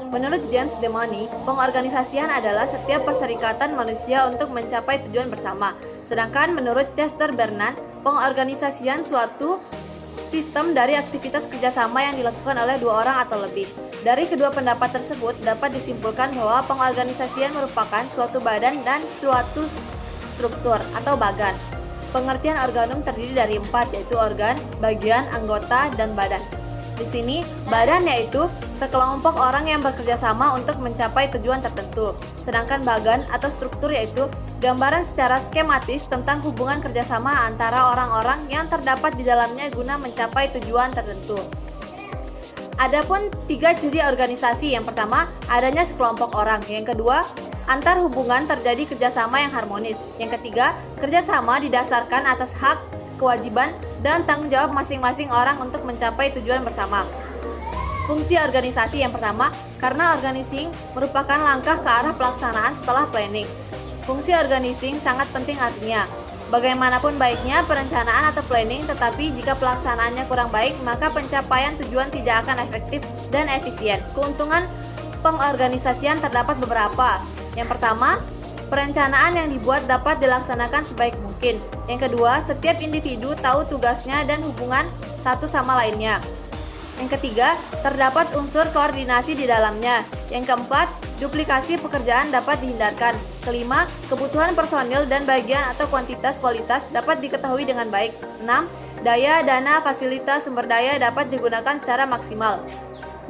Menurut James Demany, pengorganisasian adalah setiap perserikatan manusia untuk mencapai tujuan bersama. Sedangkan menurut Chester Bernard, pengorganisasian suatu sistem dari aktivitas kerjasama yang dilakukan oleh dua orang atau lebih. Dari kedua pendapat tersebut, dapat disimpulkan bahwa pengorganisasian merupakan suatu badan dan suatu struktur atau bagan. Pengertian organum terdiri dari 4, yaitu organ, bagian, anggota, dan badan. Di sini, badan yaitu sekelompok orang yang bekerja sama untuk mencapai tujuan tertentu. Sedangkan bagan atau struktur yaitu gambaran secara skematis tentang hubungan kerjasama antara orang-orang yang terdapat di dalamnya guna mencapai tujuan tertentu. Adapun 3 ciri organisasi. Yang pertama, adanya sekelompok orang. Yang kedua, antar hubungan terjadi kerjasama yang harmonis. Yang ketiga, kerjasama didasarkan atas hak, kewajiban, dan tanggung jawab masing-masing orang untuk mencapai tujuan bersama. Fungsi organisasi. Yang pertama, karena organizing merupakan langkah ke arah pelaksanaan setelah planning. Fungsi organizing sangat penting artinya, bagaimanapun baiknya perencanaan atau planning, tetapi jika pelaksanaannya kurang baik, maka pencapaian tujuan tidak akan efektif dan efisien. Keuntungan pengorganisasian terdapat beberapa. Yang pertama, perencanaan yang dibuat dapat dilaksanakan sebaik mungkin. Yang kedua, setiap individu tahu tugasnya dan hubungan satu sama lainnya. Yang ketiga, terdapat unsur koordinasi di dalamnya. Yang keempat, duplikasi pekerjaan dapat dihindarkan. Kelima, kebutuhan personil dan bagian atau kualitas dapat diketahui dengan baik. 6. Daya, dana, fasilitas, sumber daya dapat digunakan secara maksimal.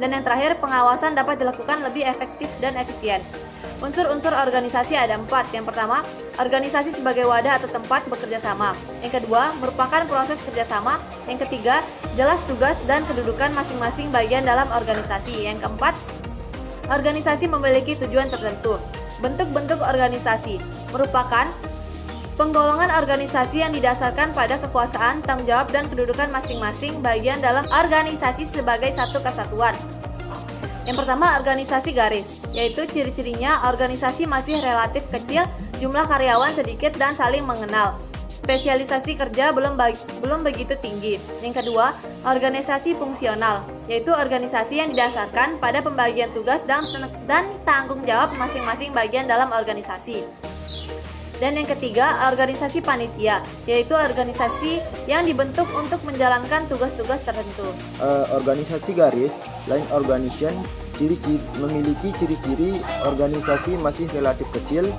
Dan yang terakhir, pengawasan dapat dilakukan lebih efektif dan efisien. Unsur-unsur organisasi ada 4. Yang pertama, organisasi sebagai wadah atau tempat bekerja sama. Yang kedua, merupakan proses kerjasama. Yang ketiga, jelas tugas dan kedudukan masing-masing bagian dalam organisasi. Yang keempat, organisasi memiliki tujuan tertentu. Bentuk-bentuk organisasi merupakan penggolongan organisasi yang didasarkan pada kekuasaan, tanggung jawab, dan kedudukan masing-masing bagian dalam organisasi sebagai satu kesatuan. Yang pertama, organisasi garis, yaitu ciri-cirinya organisasi masih relatif kecil, jumlah karyawan sedikit, dan saling mengenal. Spesialisasi kerja belum begitu tinggi. Yang kedua, organisasi fungsional, yaitu organisasi yang didasarkan pada pembagian tugas dan tanggung jawab masing-masing bagian dalam organisasi. Dan yang ketiga, organisasi panitia, yaitu organisasi yang dibentuk untuk menjalankan tugas-tugas tertentu. Organisasi garis, line organization, memiliki ciri-ciri organisasi masih relatif kecil,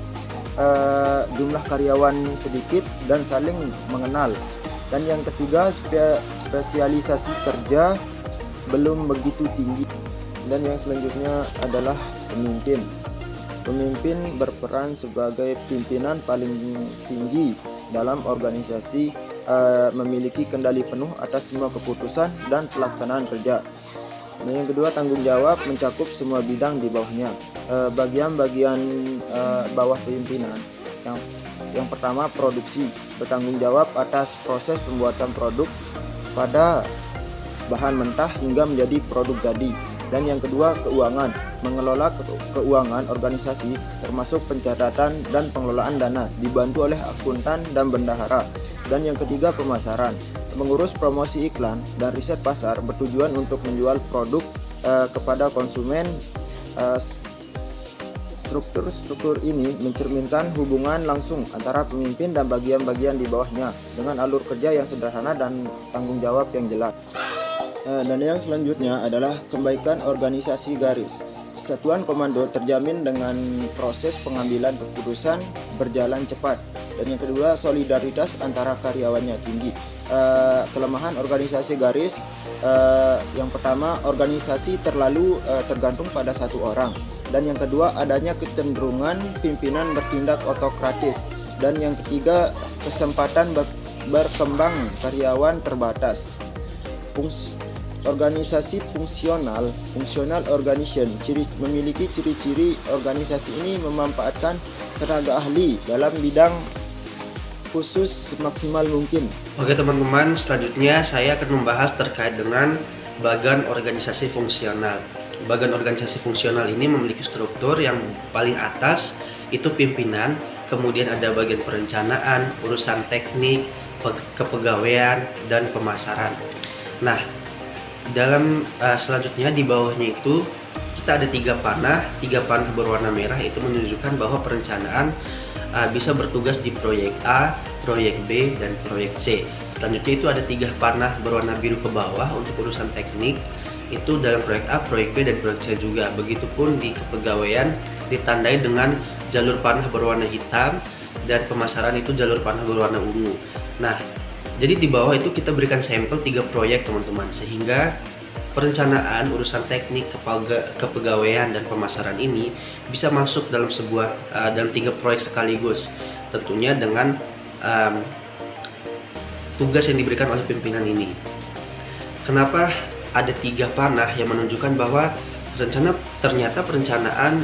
jumlah karyawan sedikit, dan saling mengenal. Dan yang ketiga, spesialisasi kerja belum begitu tinggi. Dan yang selanjutnya adalah pemimpin. Pemimpin berperan sebagai pimpinan paling tinggi dalam organisasi, memiliki kendali penuh atas semua keputusan dan pelaksanaan kerja. Dan yang kedua, tanggung jawab mencakup semua bidang di bawahnya. Bagian-bagian bawah pimpinan. Yang pertama, produksi, bertanggung jawab atas proses pembuatan produk pada bahan mentah hingga menjadi produk jadi. Dan yang kedua, keuangan, mengelola keuangan organisasi termasuk pencatatan dan pengelolaan dana, dibantu oleh akuntan dan bendahara. Dan yang ketiga, pemasaran, mengurus promosi iklan dan riset pasar bertujuan untuk menjual produk kepada konsumen. Struktur ini mencerminkan hubungan langsung antara pemimpin dan bagian-bagian di bawahnya dengan alur kerja yang sederhana dan tanggung jawab yang jelas. Dan yang selanjutnya adalah kebaikan organisasi garis. Satuan komando terjamin dengan proses pengambilan keputusan berjalan cepat. Dan yang kedua, solidaritas antara karyawannya tinggi. Kelemahan organisasi garis, yang pertama, organisasi terlalu tergantung pada satu orang. Dan yang kedua, adanya kecenderungan pimpinan bertindak otokratis. Dan yang ketiga, kesempatan berkembang karyawan terbatas. Organisasi fungsional organization, memiliki ciri-ciri organisasi ini memanfaatkan tenaga ahli dalam bidang khusus semaksimal mungkin. Oke teman-teman, selanjutnya saya akan membahas terkait dengan bagan organisasi fungsional. Bagan organisasi fungsional ini memiliki struktur yang paling atas itu pimpinan, kemudian ada bagian perencanaan, urusan teknik, kepegawaian, dan pemasaran. Nah, dalam selanjutnya di bawahnya itu kita ada 3 panah berwarna merah, itu menunjukkan bahwa perencanaan bisa bertugas di proyek A, proyek B, dan proyek C. Selanjutnya itu ada 3 panah berwarna biru ke bawah untuk urusan teknik, itu dalam proyek A, proyek B, dan proyek C juga. Begitupun di kepegawaian ditandai dengan jalur panah berwarna hitam, dan pemasaran itu jalur panah berwarna ungu. Nah, jadi di bawah itu kita berikan sampel 3 proyek teman-teman, sehingga perencanaan urusan teknik, kepegawaian, dan pemasaran ini bisa masuk dalam dalam 3 proyek sekaligus, tentunya dengan tugas yang diberikan oleh pimpinan ini. Kenapa ada 3 panah yang menunjukkan bahwa ternyata perencanaan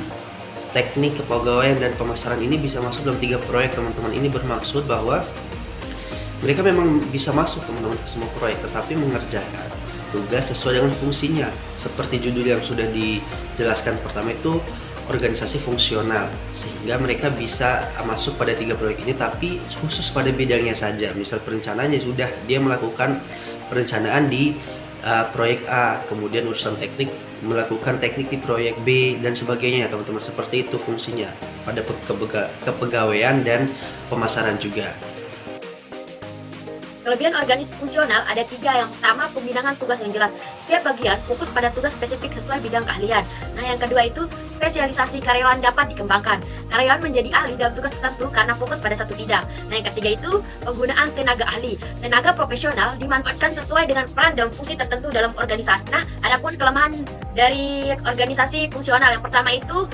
teknik, kepegawaian, dan pemasaran ini bisa masuk dalam 3 proyek teman-teman. Ini bermaksud bahwa mereka memang bisa masuk teman-teman ke semua proyek, tetapi mengerjakan tugas sesuai dengan fungsinya. Seperti judul yang sudah dijelaskan pertama itu organisasi fungsional, sehingga mereka bisa masuk pada 3 proyek ini, tapi khusus pada bidangnya saja. Misal perencanaannya sudah dia melakukan perencanaan di proyek A, kemudian urusan teknik melakukan teknik di proyek B, dan sebagainya teman-teman. Seperti itu fungsinya pada kepegawaian dan pemasaran juga. Kelebihan organisasi fungsional ada 3. Yang pertama, pembinaan tugas yang jelas. Setiap bagian fokus pada tugas spesifik sesuai bidang keahlian. Nah, yang kedua itu spesialisasi karyawan dapat dikembangkan. Karyawan menjadi ahli dalam tugas tertentu karena fokus pada satu bidang. Nah, yang ketiga itu penggunaan tenaga ahli. Tenaga profesional dimanfaatkan sesuai dengan peran dan fungsi tertentu dalam organisasi. Nah, adapun kelemahan dari organisasi fungsional yang pertama itu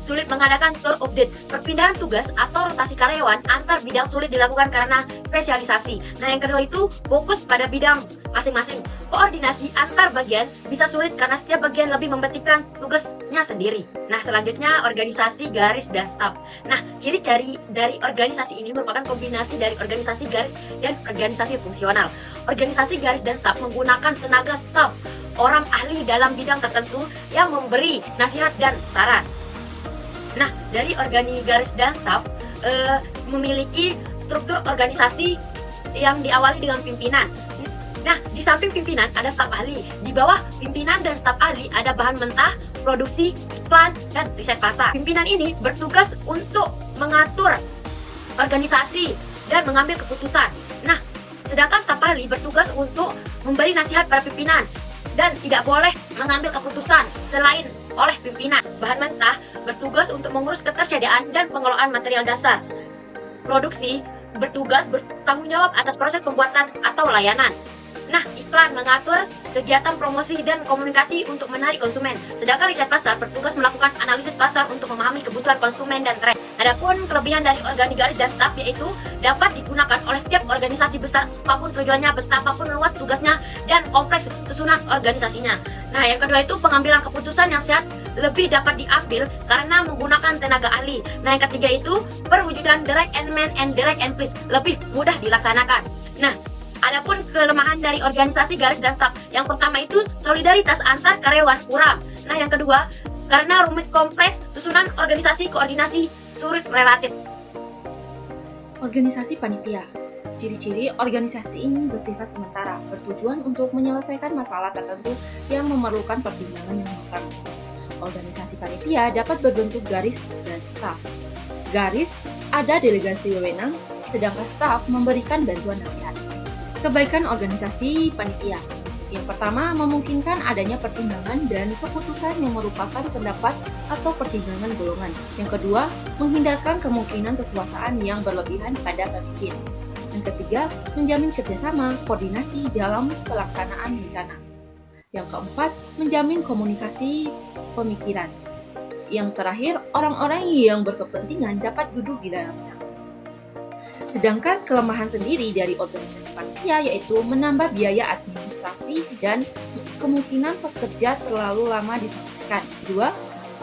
sulit mengadakan tour update. Perpindahan tugas atau rotasi karyawan antar bidang sulit dilakukan karena spesialisasi. Nah, yang kedua itu fokus pada bidang masing-masing. Koordinasi antar bagian bisa sulit karena setiap bagian lebih mementingkan tugasnya sendiri. Nah, selanjutnya organisasi garis dan staf. Nah, ciri-ciri dari organisasi ini merupakan kombinasi dari organisasi garis dan organisasi fungsional. Organisasi garis dan staf menggunakan tenaga staf, orang ahli dalam bidang tertentu yang memberi nasihat dan saran. Nah, dari garis dan staf memiliki struktur organisasi yang diawali dengan pimpinan. Nah, di samping pimpinan ada staf ahli. Di bawah pimpinan dan staf ahli ada bahan mentah, produksi, iklan, dan riset pasar. Pimpinan ini bertugas untuk mengatur organisasi dan mengambil keputusan. Nah, sedangkan staf ahli bertugas untuk memberi nasihat pada pimpinan dan tidak boleh mengambil keputusan selain oleh pimpinan. Bahan mentah bertugas untuk mengurus ketersediaan dan pengelolaan material dasar. Produksi bertugas bertanggung jawab atas proses pembuatan atau layanan. Nah, iklan mengatur kegiatan promosi dan komunikasi untuk menarik konsumen. Sedangkan riset pasar bertugas melakukan analisis pasar untuk memahami kebutuhan konsumen dan tren. Adapun kelebihan dari garis dan staf yaitu dapat digunakan oleh setiap organisasi besar apapun tujuannya, betapapun luas tugasnya, dan kompleks susunan organisasinya. Nah, yang kedua itu pengambilan keputusan yang sehat lebih dapat diambil karena menggunakan tenaga ahli. Nah, yang ketiga itu perwujudan direct and man and direct and please lebih mudah dilaksanakan. Nah, adapun kelemahan dari organisasi garis dan staf, yang pertama itu solidaritas antar karyawan kurang. Nah, yang kedua karena rumit kompleks susunan organisasi, koordinasi sulit relatif. Organisasi panitia. Ciri-ciri organisasi ini bersifat sementara, bertujuan untuk menyelesaikan masalah tertentu yang memerlukan pertimbangan yang matang. Organisasi panitia dapat berbentuk garis dan staf. Garis ada delegasi wewenang, sedangkan staf memberikan bantuan nasihat. Kebaikan organisasi panitia. Yang pertama, memungkinkan adanya pertimbangan dan keputusan yang merupakan pendapat atau pertimbangan golongan. Yang kedua, menghindarkan kemungkinan kekuasaan yang berlebihan pada pemimpin. Yang ketiga, menjamin kerjasama, koordinasi dalam pelaksanaan rencana. Yang keempat, menjamin komunikasi pemikiran. Yang terakhir, orang-orang yang berkepentingan dapat duduk di dalamnya. Sedangkan kelemahan sendiri dari organisasi panitia yaitu menambah biaya administrasi dan kemungkinan pekerja terlalu lama diselesaikan. Kedua,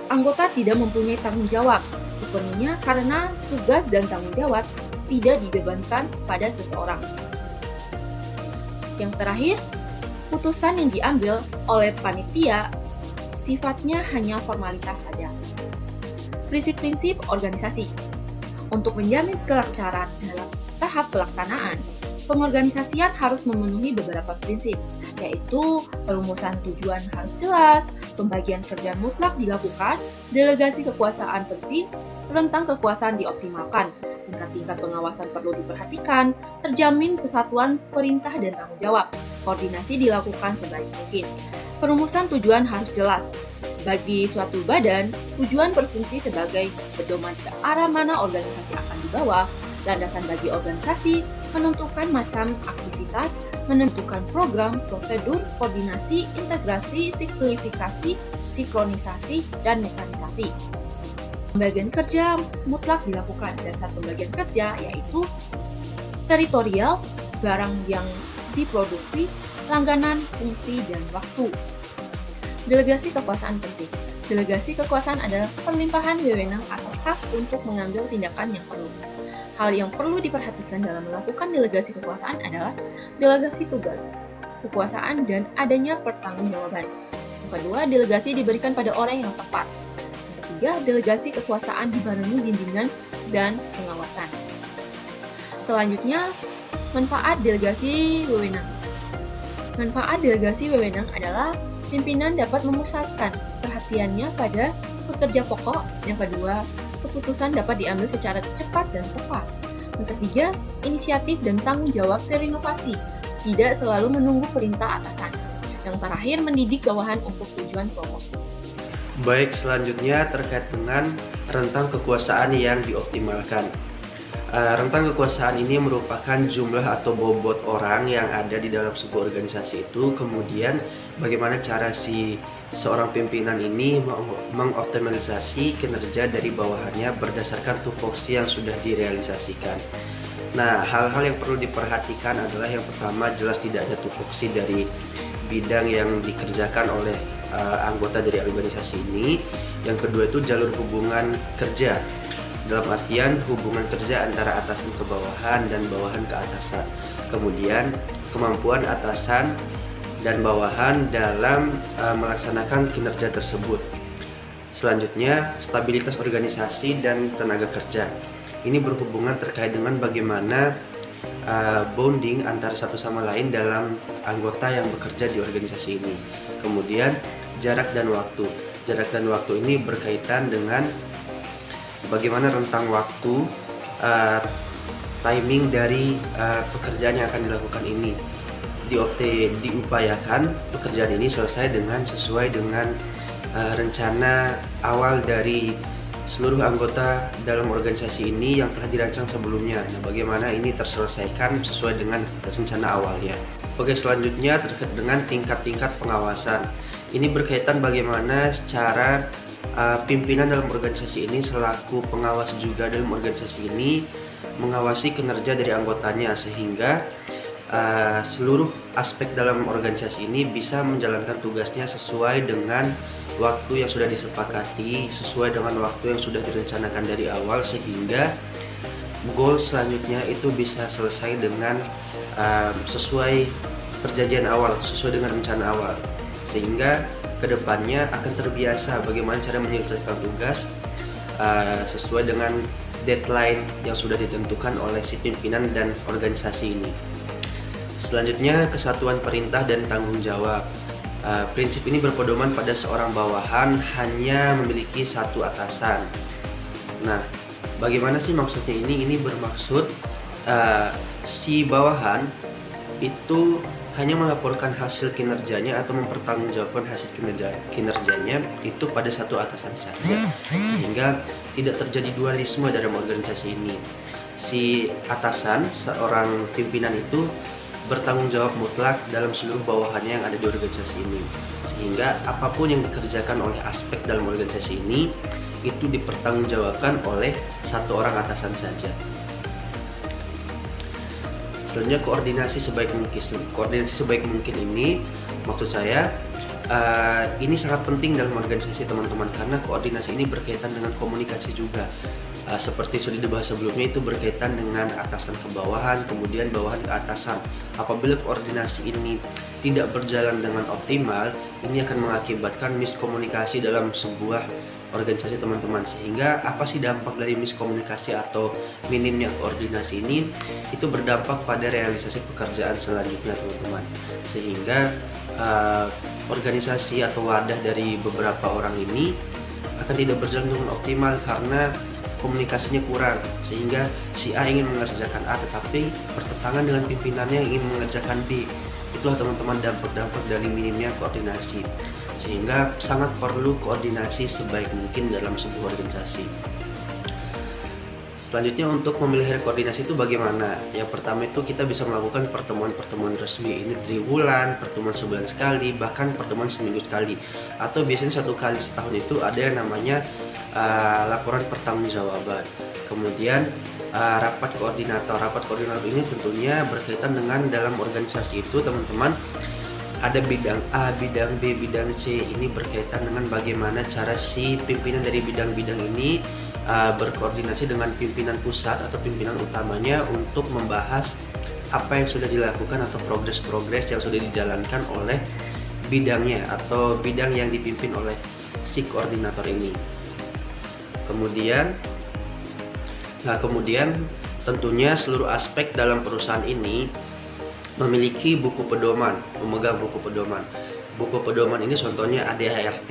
anggota tidak mempunyai tanggung jawab sepenuhnya karena tugas dan tanggung jawab tidak dibebankan pada seseorang. Yang terakhir, putusan yang diambil oleh panitia sifatnya hanya formalitas saja. Prinsip-prinsip organisasi. Untuk menjamin kelancaran dalam tahap pelaksanaan, pengorganisasian harus memenuhi beberapa prinsip, yaitu perumusan tujuan harus jelas, pembagian kerja mutlak dilakukan, delegasi kekuasaan penting, rentang kekuasaan dioptimalkan, tingkat-tingkat pengawasan perlu diperhatikan, terjamin kesatuan perintah dan tanggung jawab, koordinasi dilakukan sebaik mungkin. Perumusan tujuan harus jelas. Bagi suatu badan, tujuan berfungsi sebagai pedoman ke arah mana organisasi akan dibawa, landasan bagi organisasi, menentukan macam aktivitas, menentukan program, prosedur, koordinasi, integrasi, simplifikasi, sinkronisasi, dan mekanisasi. Pembagian kerja mutlak dilakukan. Dasar pembagian kerja yaitu teritorial, barang yang diproduksi, langganan, fungsi, dan waktu. Delegasi kekuasaan penting. Delegasi kekuasaan adalah perlimpahan wewenang atau hak untuk mengambil tindakan yang perlu. Hal yang perlu diperhatikan dalam melakukan delegasi kekuasaan adalah delegasi tugas, kekuasaan, dan adanya pertanggungjawaban. Yang kedua, delegasi diberikan pada orang yang tepat. Yang ketiga, delegasi kekuasaan dibarengi bimbingan dan pengawasan. Selanjutnya, manfaat delegasi wewenang. Manfaat delegasi wewenang adalah pimpinan dapat memusatkan perhatiannya pada pekerja pokok. Yang kedua, keputusan dapat diambil secara cepat dan tepat. Yang ketiga, inisiatif dan tanggung jawab terinovasi, tidak selalu menunggu perintah atasan. Yang terakhir, mendidik bawahan untuk tujuan promosi. Baik, selanjutnya terkait dengan rentang kekuasaan yang dioptimalkan. Rentang kekuasaan ini merupakan jumlah atau bobot orang yang ada di dalam sebuah organisasi itu, kemudian bagaimana cara seorang pimpinan ini mengoptimalisasi kinerja dari bawahannya berdasarkan tupoksi yang sudah direalisasikan. Nah, hal-hal yang perlu diperhatikan adalah yang pertama, jelas tidaknya tupoksi dari bidang yang dikerjakan oleh anggota dari organisasi ini. Yang kedua itu jalur hubungan kerja, dalam artian hubungan kerja antara atasan ke bawahan dan bawahan ke atasan. Kemudian kemampuan atasan dan bawahan dalam melaksanakan kinerja tersebut. Selanjutnya, stabilitas organisasi dan tenaga kerja. Ini berhubungan terkait dengan bagaimana bonding antara satu sama lain dalam anggota yang bekerja di organisasi ini. Kemudian, jarak dan waktu. Jarak dan waktu ini berkaitan dengan bagaimana rentang waktu timing dari pekerjaan yang akan dilakukan ini. Diupayakan pekerjaan ini selesai sesuai dengan rencana awal dari seluruh anggota dalam organisasi ini yang telah dirancang sebelumnya. Nah, bagaimana ini terselesaikan sesuai dengan rencana awalnya. Oke, selanjutnya terkait dengan tingkat-tingkat pengawasan. Ini berkaitan bagaimana cara pimpinan dalam organisasi ini selaku pengawas juga dalam organisasi ini mengawasi kinerja dari anggotanya sehingga seluruh aspek dalam organisasi ini bisa menjalankan tugasnya sesuai dengan waktu yang sudah disepakati, sesuai dengan waktu yang sudah direncanakan dari awal, sehingga goal selanjutnya itu bisa selesai dengan sesuai perjanjian awal, sesuai dengan rencana awal, sehingga kedepannya akan terbiasa bagaimana cara menyelesaikan tugas sesuai dengan deadline yang sudah ditentukan oleh si pimpinan dan organisasi ini. Selanjutnya, kesatuan perintah dan tanggung jawab. Prinsip ini berpedoman pada seorang bawahan hanya memiliki satu atasan. Nah, bagaimana sih maksudnya ini? Ini bermaksud si bawahan itu hanya melaporkan hasil kinerjanya atau mempertanggungjawabkan hasil kinerjanya itu pada satu atasan saja, sehingga tidak terjadi dualisme dalam organisasi ini. Si atasan, seorang pimpinan itu bertanggung jawab mutlak dalam seluruh bawahannya yang ada di organisasi ini, sehingga apapun yang dikerjakan oleh aspek dalam organisasi ini itu dipertanggungjawabkan oleh satu orang atasan saja. Selanjutnya, koordinasi sebaik mungkin. Koordinasi sebaik mungkin ini maksud saya ini sangat penting dalam organisasi teman-teman, karena koordinasi ini berkaitan dengan komunikasi juga. Seperti sudah dibahas sebelumnya, itu berkaitan dengan atasan ke bawahan, kemudian bawahan ke atasan. Apabila koordinasi ini tidak berjalan dengan optimal, ini akan mengakibatkan miskomunikasi dalam sebuah organisasi teman-teman. Sehingga apa sih dampak dari miskomunikasi atau minimnya koordinasi ini? Itu berdampak pada realisasi pekerjaan selanjutnya teman-teman. Sehingga organisasi atau wadah dari beberapa orang ini akan tidak berjalan dengan optimal karena komunikasinya kurang, sehingga si A ingin mengerjakan A tetapi bertentangan dengan pimpinannya yang ingin mengerjakan B. Itulah teman-teman dampak-dampak dari minimnya koordinasi, sehingga sangat perlu koordinasi sebaik mungkin dalam sebuah organisasi. Selanjutnya, untuk memelihara koordinasi itu bagaimana? Yang pertama itu kita bisa melakukan pertemuan-pertemuan resmi. Ini triwulan, pertemuan sebulan sekali, bahkan pertemuan seminggu sekali. Atau biasanya 1 kali setahun itu ada yang namanya laporan pertanggungjawaban. Kemudian rapat koordinator. Rapat koordinator ini tentunya berkaitan dengan dalam organisasi itu teman-teman ada bidang A, bidang B, bidang C. Ini berkaitan dengan bagaimana cara si pimpinan dari bidang-bidang ini berkoordinasi dengan pimpinan pusat atau pimpinan utamanya untuk membahas apa yang sudah dilakukan atau progres-progres yang sudah dijalankan oleh bidangnya atau bidang yang dipimpin oleh si koordinator ini. Kemudian tentunya seluruh aspek dalam perusahaan ini memiliki buku pedoman, memegang buku pedoman. Buku pedoman ini contohnya ADART.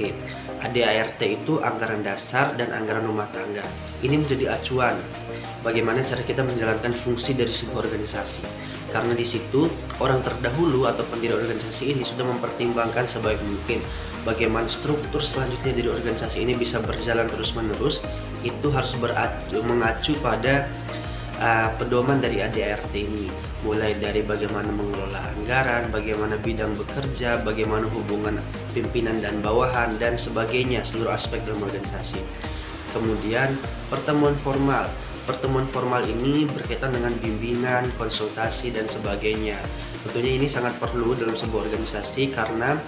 ADART itu anggaran dasar dan anggaran rumah tangga. Ini menjadi acuan bagaimana cara kita menjalankan fungsi dari sebuah organisasi. Karena di situ orang terdahulu atau pendiri organisasi ini sudah mempertimbangkan sebaik mungkin bagaimana struktur selanjutnya dari organisasi ini bisa berjalan terus-menerus. Itu harus mengacu pada pedoman dari ADART ini, mulai dari bagaimana mengelola anggaran, bagaimana bidang bekerja, bagaimana hubungan pimpinan dan bawahan, dan sebagainya, seluruh aspek dalam organisasi. Kemudian pertemuan formal. Pertemuan formal ini berkaitan dengan bimbingan, konsultasi, dan sebagainya. Tentunya ini sangat perlu dalam sebuah organisasi karena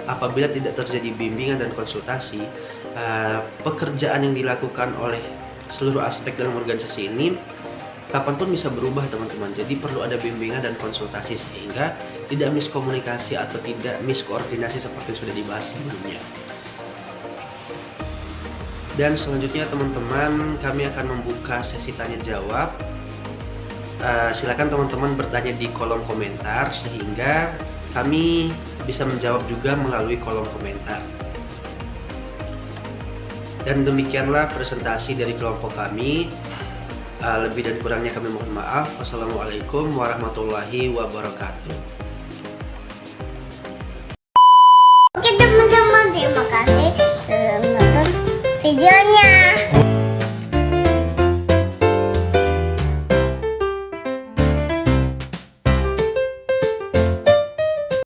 apabila tidak terjadi bimbingan dan konsultasi, pekerjaan yang dilakukan oleh seluruh aspek dalam organisasi ini kapanpun bisa berubah teman-teman. Jadi perlu ada bimbingan dan konsultasi sehingga tidak miskomunikasi atau tidak miskoordinasi seperti yang sudah dibahas sebelumnya. Dan selanjutnya teman-teman, kami akan membuka sesi tanya jawab. Silakan teman-teman bertanya di kolom komentar sehingga kami bisa menjawab juga melalui kolom komentar. Dan demikianlah presentasi dari kelompok kami. Lebih dan kurangnya kami mohon maaf. Wassalamualaikum warahmatullahi wabarakatuh.